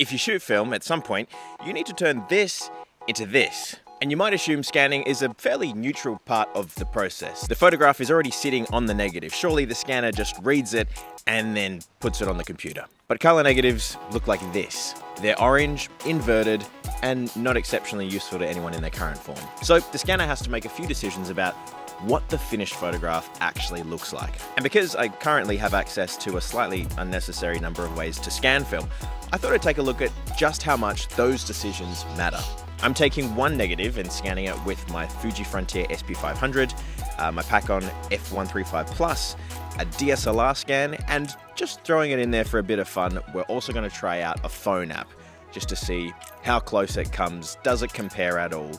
If you shoot film, at some point, you need to turn this into this. And you might assume scanning is a fairly neutral part of the process. The photograph is already sitting on the negative. Surely the scanner just reads it and then puts it on the computer. But color negatives look like this. They're orange, inverted, and not exceptionally useful to anyone in their current form. So the scanner has to make a few decisions about what the finished photograph actually looks like. And because I currently have access to a slightly unnecessary number of ways to scan film, I thought I'd take a look at just how much those decisions matter. I'm taking one negative and scanning it with my Fuji Frontier SP500, my Pakon F135 Plus, a DSLR scan, and just throwing it in there for a bit of fun, we're also going to try out a phone app just to see how close it comes. Does it compare at all?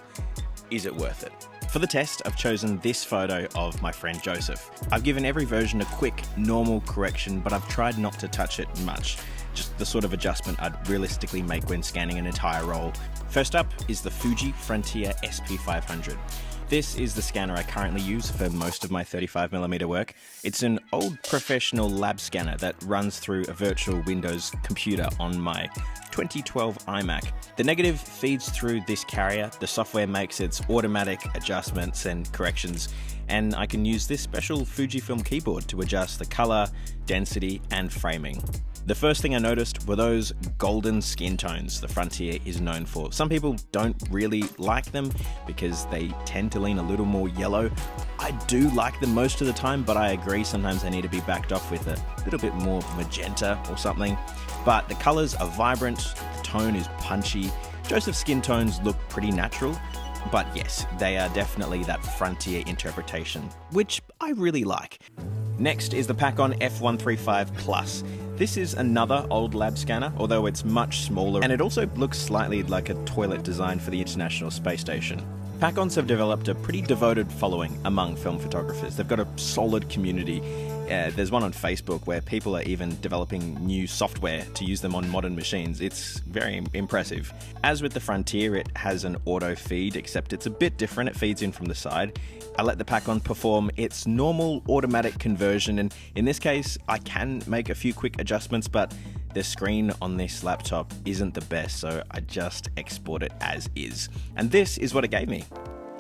Is it worth it? For the test, I've chosen this photo of my friend Joseph. I've given every version a quick, normal correction, but I've tried not to touch it much. Just the sort of adjustment I'd realistically make when scanning an entire roll. First up is the Fuji Frontier SP500. This is the scanner I currently use for most of my 35mm work. It's an old professional lab scanner that runs through a virtual Windows computer on my 2012 iMac. The negative feeds through this carrier, the software makes its automatic adjustments and corrections, and I can use this special Fujifilm keyboard to adjust the color, density, and framing. The first thing I noticed were those golden skin tones the Frontier is known for. Some people don't really like them because they tend to lean a little more yellow. I do like them most of the time, but I agree sometimes they need to be backed off with a little bit more magenta or something. But the colors are vibrant, the tone is punchy. Joseph's skin tones look pretty natural, but yes, they are definitely that Frontier interpretation, which I really like. Next is the Pakon F135 Plus. This is another old lab scanner, although it's much smaller, and it also looks slightly like a toilet designed for the International Space Station. Pakons have developed a pretty devoted following among film photographers. They've got a solid community. There's one on Facebook where people are even developing new software to use them on modern machines. It's very impressive. As with the Frontier, it has an auto feed, except it's a bit different. It feeds in from the side. I let the Pakon perform its normal automatic conversion, and in this case, I can make a few quick adjustments, but the screen on this laptop isn't the best, so I just export it as is. And this is what it gave me.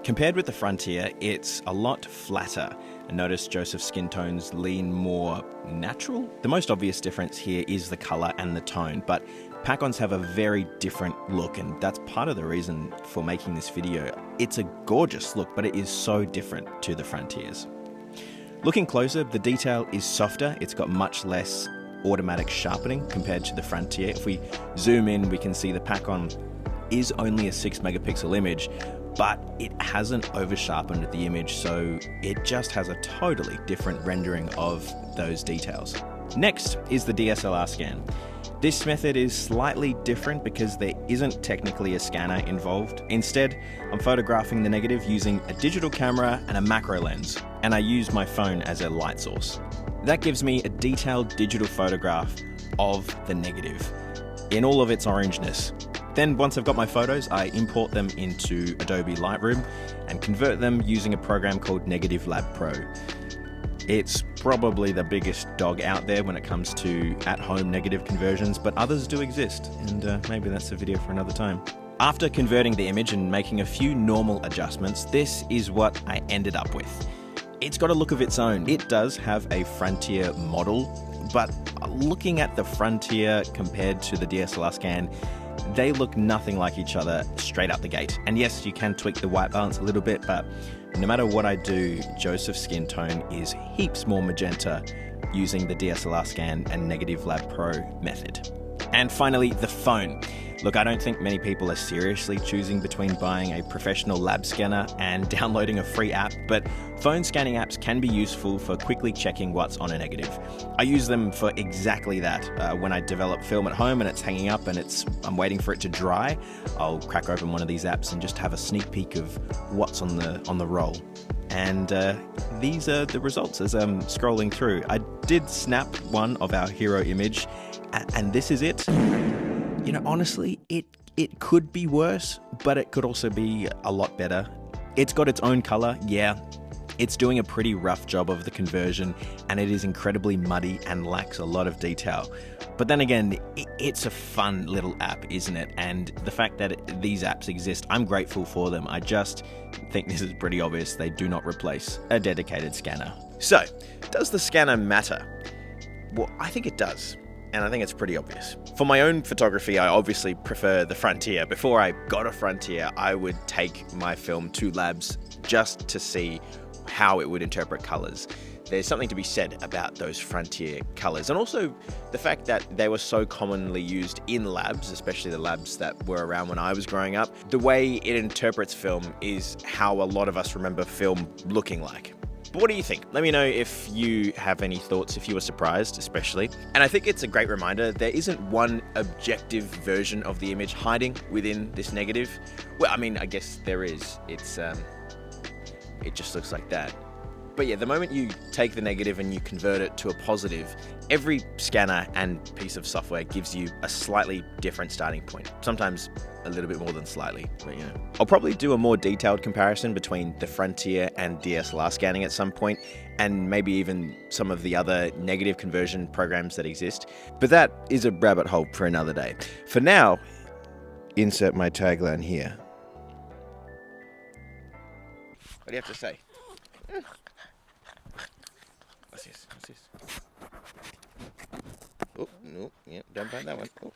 Compared with the Frontier, it's a lot flatter. I noticed Joseph's skin tones lean more natural. The most obvious difference here is the color and the tone, but Pakons have a very different look, and that's part of the reason for making this video. It's a gorgeous look, but it is so different to the Frontiers. Looking closer, the detail is softer. It's got much less automatic sharpening compared to the Frontier. If we zoom in, we can see the Pakon is only a 6-megapixel image, but it hasn't over-sharpened the image, so it just has a totally different rendering of those details. Next is the DSLR scan. This method is slightly different because there isn't technically a scanner involved. Instead, I'm photographing the negative using a digital camera and a macro lens, and I use my phone as a light source. That gives me a detailed digital photograph of the negative in all of its orangeness. Then once I've got my photos, I import them into Adobe Lightroom and convert them using a program called Negative Lab Pro. It's probably the biggest dog out there when it comes to at-home negative conversions, but others do exist, and maybe that's a video for another time. After converting the image and making a few normal adjustments, this is what I ended up with. It's got a look of its own. It does have a Frontier model, but looking at the Frontier compared to the DSLR scan, they look nothing like each other straight out the gate. And yes, you can tweak the white balance a little bit, but no matter what I do, Joseph's skin tone is heaps more magenta using the DSLR scan and Negative Lab Pro method. And finally, the phone. Look, I don't think many people are seriously choosing between buying a professional lab scanner and downloading a free app, but phone scanning apps can be useful for quickly checking what's on a negative. I use them for exactly that. When I develop film at home and it's hanging up and I'm waiting for it to dry, I'll crack open one of these apps and just have a sneak peek of what's on the roll. And these are the results as I'm scrolling through. I did snap one of our hero image, and this is it. You know, honestly, it could be worse, but it could also be a lot better. It's got its own color, yeah. It's doing a pretty rough job of the conversion, and it is incredibly muddy and lacks a lot of detail. But then again, it's a fun little app, isn't it? And the fact that these apps exist, I'm grateful for them. I just think this is pretty obvious. They do not replace a dedicated scanner. So, does the scanner matter? Well, I think it does. And I think it's pretty obvious. For my own photography, I obviously prefer the Frontier. Before I got a Frontier, I would take my film to labs just to see how it would interpret colors. There's something to be said about those Frontier colors, and also the fact that they were so commonly used in labs, especially the labs that were around when I was growing up. The way it interprets film is how a lot of us remember film looking like. But what do you think? Let me know if you have any thoughts, if you were surprised especially. And I think it's a great reminder, there isn't one objective version of the image hiding within this negative. Well, I mean, I guess there is. It just looks like that. But yeah, the moment you take the negative and you convert it to a positive, every scanner and piece of software gives you a slightly different starting point. Sometimes a little bit more than slightly, but you know. I'll probably do a more detailed comparison between the Frontier and DSLR scanning at some point, and maybe even some of the other negative conversion programs that exist. But that is a rabbit hole for another day. For now, insert my tagline here. What do you have to say? What's this? Oh, no, yeah, don't bite that one. Oh.